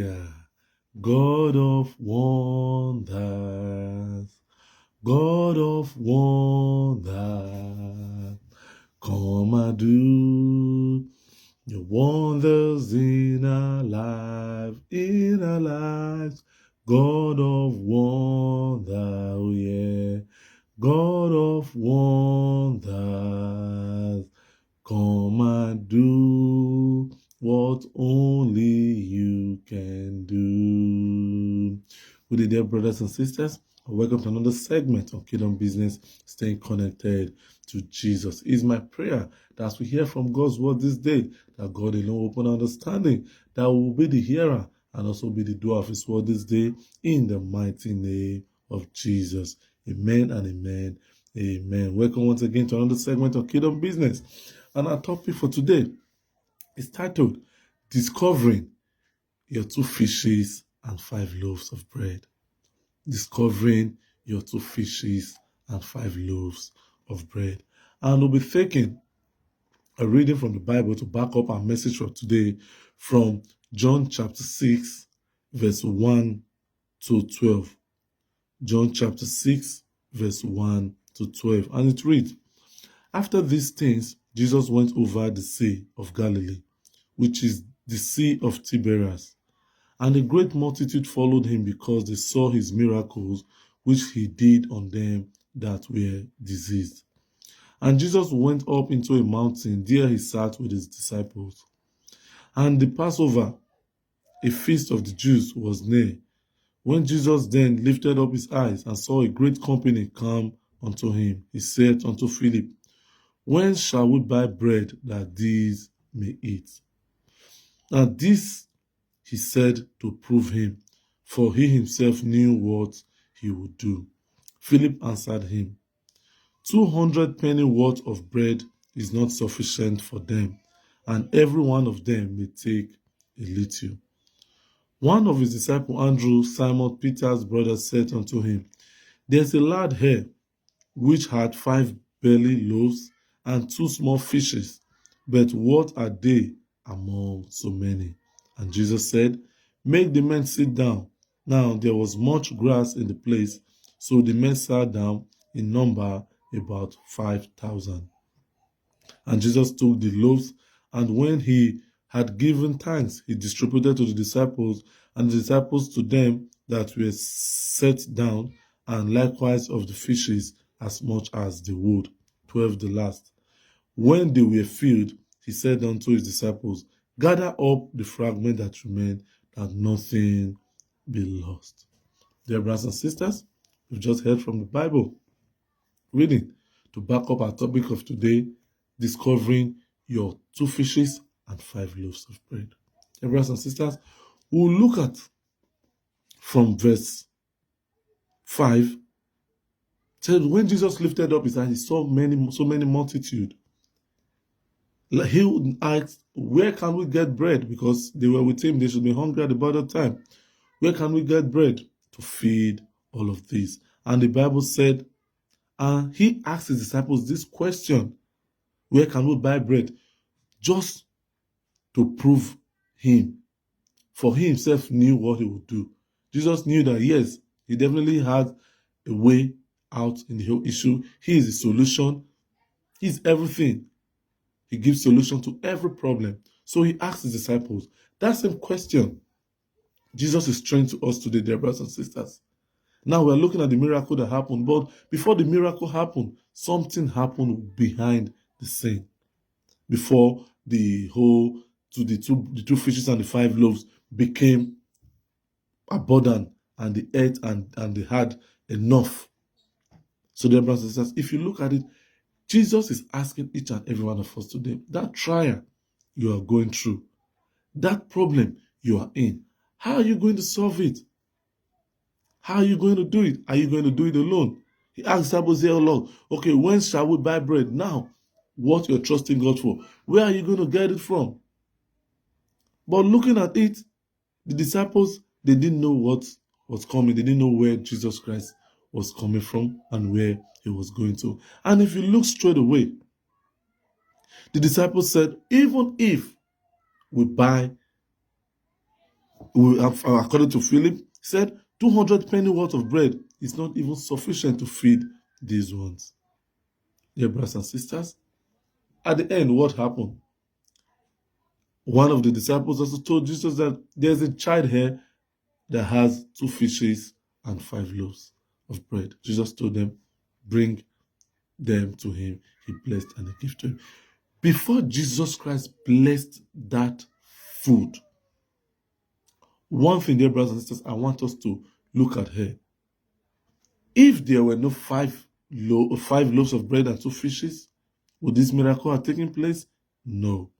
Hallelujah. God of wonders, God of wonders, come and do your wonders in our lives, God of wonder, oh yeah, God of wonders, come and do what only you can do. Good day, dear brothers and sisters. Welcome to another segment of Kingdom Business, staying connected to Jesus. It is my prayer that as we hear from God's word this day, that God alone will open understanding, that we will be the hearer and also be the doer of his word this day, in the mighty name of Jesus. Amen and amen. Amen. Welcome once again to another segment of Kingdom Business. And our topic for today is titled Discovering Your 2 Fishes and 5 Loaves of Bread. Discovering your 2 fishes and 5 loaves of bread. And we'll be taking a reading from the Bible to back up our message for today from John chapter 6, verse 1 to 12. John chapter 6, verse 1 to 12. And it reads, After these things, Jesus went over the Sea of Galilee, which is the Sea of Tiberias. And a great multitude followed him because they saw his miracles, which he did on them that were diseased. And Jesus went up into a mountain. There he sat with his disciples. And the Passover, a feast of the Jews, was near. When Jesus then lifted up his eyes and saw a great company come unto him, he said unto Philip, When shall we buy bread that these may eat? And this he said to prove him, for he himself knew what he would do. Philip answered him, 200 penny worth of bread is not sufficient for them, and every one of them may take a little. One of his disciples, Andrew, Simon Peter's brother, said unto him, There's a lad here which had 5 barley loaves and 2 small fishes, but what are they among so many? And Jesus said, Make the men sit down. Now there was much grass in the place, so the men sat down, in number about 5,000. And Jesus took the loaves, and when he had given thanks, he distributed to the disciples, and the disciples to them that were set down, and likewise of the fishes as much as they would. 12 the last. When they were filled, he said unto his disciples, Gather up the fragment that remain, that nothing be lost. Dear brothers and sisters, we've just heard from the Bible reading to back up our topic of today, discovering your 2 fishes and 5 loaves of bread. Dear brothers and sisters, we'll look at from verse 5. Said when Jesus lifted up his eyes, he saw so many multitude. He asked, where can we get bread? Because they were with him, they should be hungry at about that time. Where can we get bread to feed all of this? And the Bible said, and he asked his disciples this question, where can we buy bread? Just to prove him. For he himself knew what he would do. Jesus knew that, yes, he definitely had a way out in the whole issue. He is the solution. He's everything. He gives solution to every problem. So he asked his disciples that same question. Jesus is trying to us today, dear brothers and sisters. Now we're looking at the miracle that happened, but before the miracle happened, something happened behind the scene. Before the 2 fishes and the 5 loaves became abundant, and they ate and they had enough. So, dear brothers and sisters, if you look at it, Jesus is asking each and every one of us today, that trial you are going through, that problem you are in, how are you going to solve it? How are you going to do it? Are you going to do it alone? He asked disciples here, Lord, okay, when shall we buy bread? Now, what you're trusting God for, where are you going to get it from? But looking at it, the disciples, they didn't know what was coming. They didn't know where Jesus Christ was coming from and where he was going to. And if you look straight away, the disciples said, even if we buy according to Philip, said 200 penny worth of bread is not even sufficient to feed these ones. Dear brothers and sisters, at the end, what happened? One of the disciples also told Jesus that there's a child here that has 2 fishes and 5 loaves of bread. Jesus told them, bring them to him. He blessed and he gave to him. Before Jesus Christ blessed that food, one thing, dear brothers and sisters, I want us to look at here. If there were no 5 loaves of bread and 2 fishes, would this miracle have taken place? No.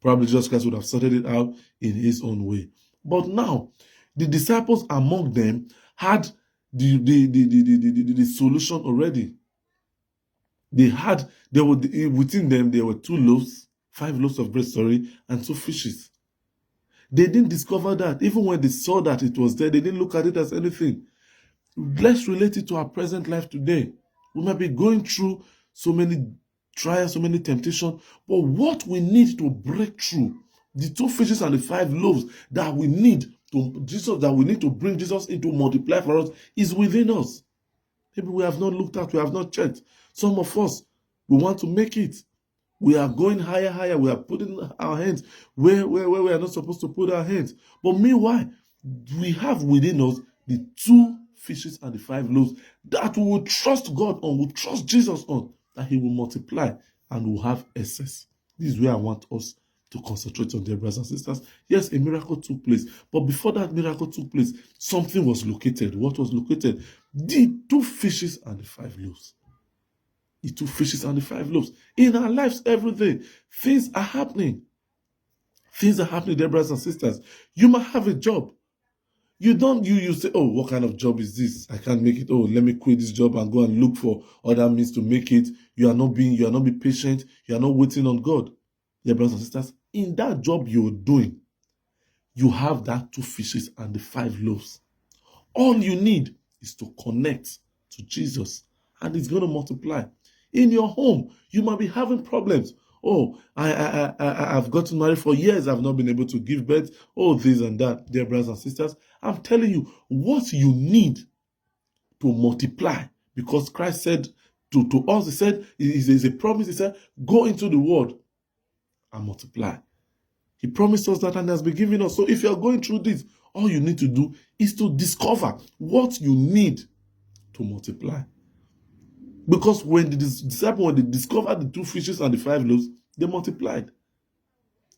Probably Jesus Christ would have sorted it out in his own way. But now, the disciples among them had the solution already. Within them, there were 2 loaves, 5 loaves of bread, and 2 fishes. They didn't discover that. Even when they saw that it was there, they didn't look at it as anything. Let's relate it to our present life today. We might be going through so many trials, so many temptations, but what we need to break through, the 2 fishes and the 5 loaves that we need to bring Jesus into multiply for us, is within us. Maybe we have not looked at, we have not checked. Some of us, we want to make it. We are going higher. We are putting our hands where we are not supposed to put our hands. But meanwhile, we have within us the 2 fishes and the 5 loaves that we will trust God on, will trust Jesus on, that he will multiply and will have excess. This is where I want us to concentrate on, dear brothers and sisters. Yes, a miracle took place. But before that miracle took place, something was located. What was located? The 2 fishes and the 5 loaves. The 2 fishes and the 5 loaves. In our lives every day, things are happening. Things are happening, dear brothers and sisters. You might have a job. You say, oh, what kind of job is this? I can't make it. Oh, let me quit this job and go and look for other means to make it. You are not being patient. You are not waiting on God. Dear brothers and sisters, in that job you're doing, you have that 2 fishes and the 5 loaves. All you need is to connect to Jesus, and it's going to multiply. In your home, you might be having problems. Oh, I've gotten married for years. I've not been able to give birth. Oh, this and that. Dear brothers and sisters, I'm telling you, what you need to multiply, because Christ said to us, he said, it's a promise. He said, go into the world and multiply. He promised us that and has been giving us. So if you're going through this, all you need to do is to discover what you need to multiply. Because when the disciples, when they discovered the 2 fishes and the 5 loaves, they multiplied.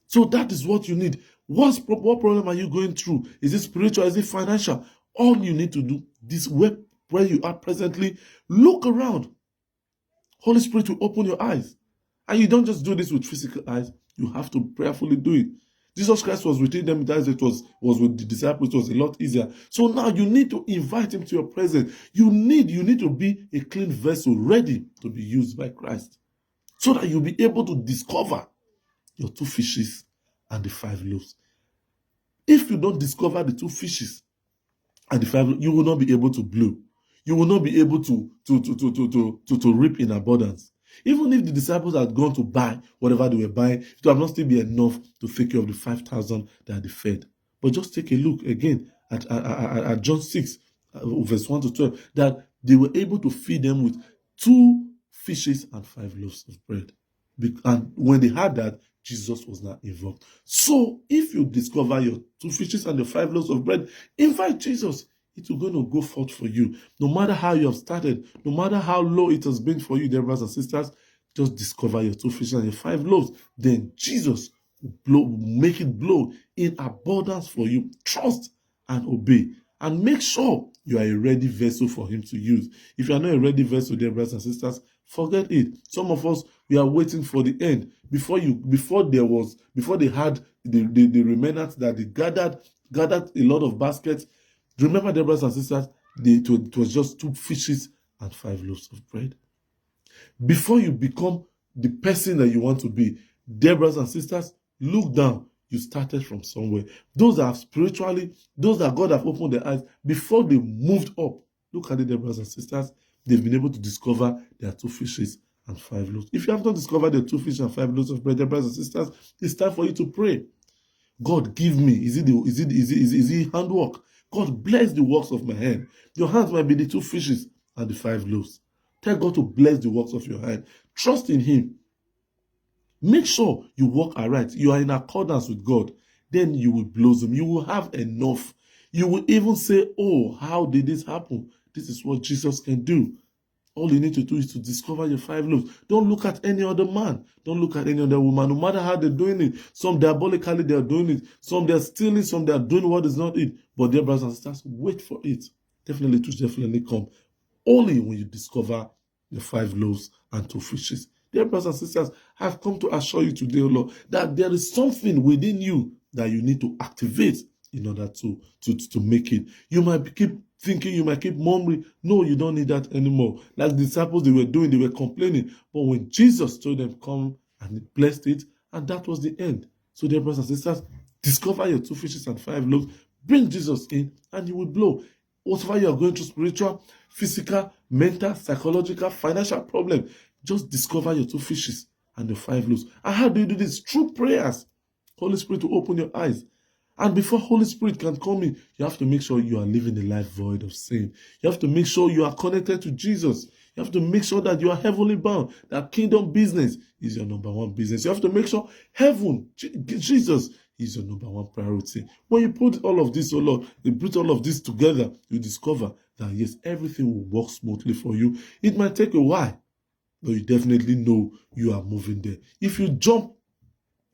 So that is what you need. What problem are you going through? Is it spiritual? Is it financial? All you need to do, this where you are presently, look around. Holy Spirit will open your eyes. And you don't just do this with physical eyes. You have to prayerfully do it. Jesus Christ was within them, as it was with the disciples. It was a lot easier. So now you need to invite him to your presence. You need to be a clean vessel, ready to be used by Christ, so that you'll be able to discover your 2 fishes and the 5 loaves. If you don't discover the 2 fishes and the 5 loaves, you will not be able to blow. You will not be able to reap in abundance. Even if the disciples had gone to buy whatever they were buying, it would not still be enough to take care of the 5,000 that they fed. But just take a look again at John 6, verse 1 to 12, that they were able to feed them with 2 fishes and 5 loaves of bread. And when they had that, Jesus was not involved. So if you discover your 2 fishes and the 5 loaves of bread, invite Jesus. It will going to go forth for you. No matter how you have started, no matter how low it has been for you, dear brothers and sisters, just discover your 2 fishes and your 5 loaves. Then Jesus will make it blow in abundance for you. Trust and obey. And make sure you are a ready vessel for him to use. If you are not a ready vessel, dear brothers and sisters, forget it. Some of us, we are waiting for the end. Before they had the remnants that they gathered a lot of baskets. Remember, dear brothers and sisters, it was just 2 fishes and 5 loaves of bread. Before you become the person that you want to be, dear brothers and sisters, look down. You started from somewhere. Those that God have opened their eyes, before they moved up, look at it, dear brothers and sisters, they've been able to discover their 2 fishes and 5 loaves. If you have not discovered the 2 fishes and 5 loaves of bread, dear brothers and sisters, it's time for you to pray. God, give me. Is it handwork? God, bless the works of my hand. Your hands might be the 2 fishes and the 5 loaves. Tell God to bless the works of your hand. Trust in Him. Make sure you walk aright. You are in accordance with God. Then you will blossom. You will have enough. You will even say, oh, how did this happen? This is what Jesus can do. All you need to do is to discover your 5 loaves. Don't look at any other man. Don't look at any other woman. No matter how they're doing it. Some diabolically they are doing it. Some they're stealing. Some they are doing what is not it. But dear brothers and sisters, wait for it. Definitely to definitely come. Only when you discover the 5 loaves and 2 fishes. Dear brothers and sisters, I've come to assure you today, O Lord, that there is something within you that you need to activate in order to make it. You might keep thinking, you might keep murmuring, no, you don't need that anymore. Like the disciples, they were doing, they were complaining. But when Jesus told them, come, and He blessed it, and that was the end. So dear brothers and sisters, discover your 2 fishes and 5 loaves, bring Jesus in, and He will blow. Whatever you are going through, spiritual, physical, mental, psychological, financial problem, just discover your 2 fishes and the 5 loaves. And how do you do this? Through prayers. Holy Spirit will open your eyes. And before Holy Spirit can come in, you have to make sure you are living a life void of sin. You have to make sure you are connected to Jesus. You have to make sure that you are heavenly bound, that kingdom business is your number 1 business. You have to make sure heaven, Jesus, is your number 1 priority. When you put all of this, oh Lord, you put all of this together, you discover that yes, everything will work smoothly for you. It might take a while, but you definitely know you are moving there. If you jump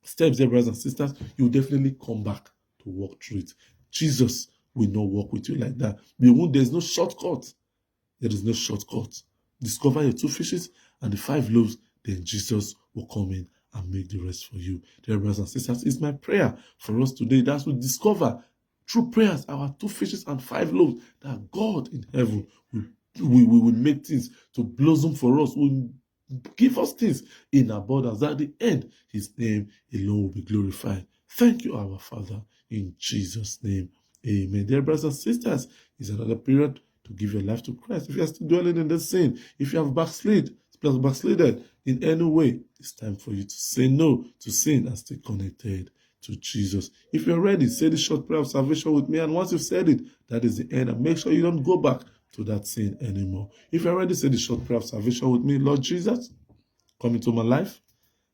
steps there, brothers and sisters, you will definitely come back to walk through it. Jesus will not walk with you like that. There's no shortcut. There is no shortcut. Discover your 2 fishes and the 5 loaves, then Jesus will come in and make the rest for you. Dear brothers and sisters, it's my prayer for us today that we discover through prayers our 2 fishes and 5 loaves, that God in heaven will make things to blossom for us, will give us things in abundance. At the end, His name alone will be glorified. Thank you, our Father, in Jesus' name. Amen. Dear brothers and sisters, it's another period to give your life to Christ. If you are still dwelling in the sin, if you have backslidden in any way, it's time for you to say no to sin and stay connected to Jesus. If you're ready, say the short prayer of salvation with me, and once you've said it, that is the end, and make sure you don't go back to that sin anymore. If you're ready, say the short prayer of salvation with me. Lord Jesus, come into my life,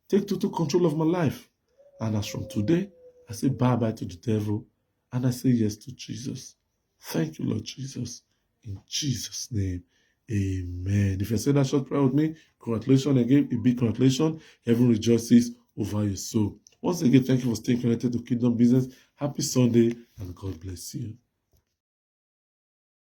take total control of my life, and as from today, I say bye-bye to the devil, and I say yes to Jesus. Thank you, Lord Jesus. In Jesus' name, amen. If you say that short prayer with me, congratulations again, a big congratulations. Heaven rejoices over your soul. Once again, thank you for staying connected to Kingdom Business. Happy Sunday, and God bless you.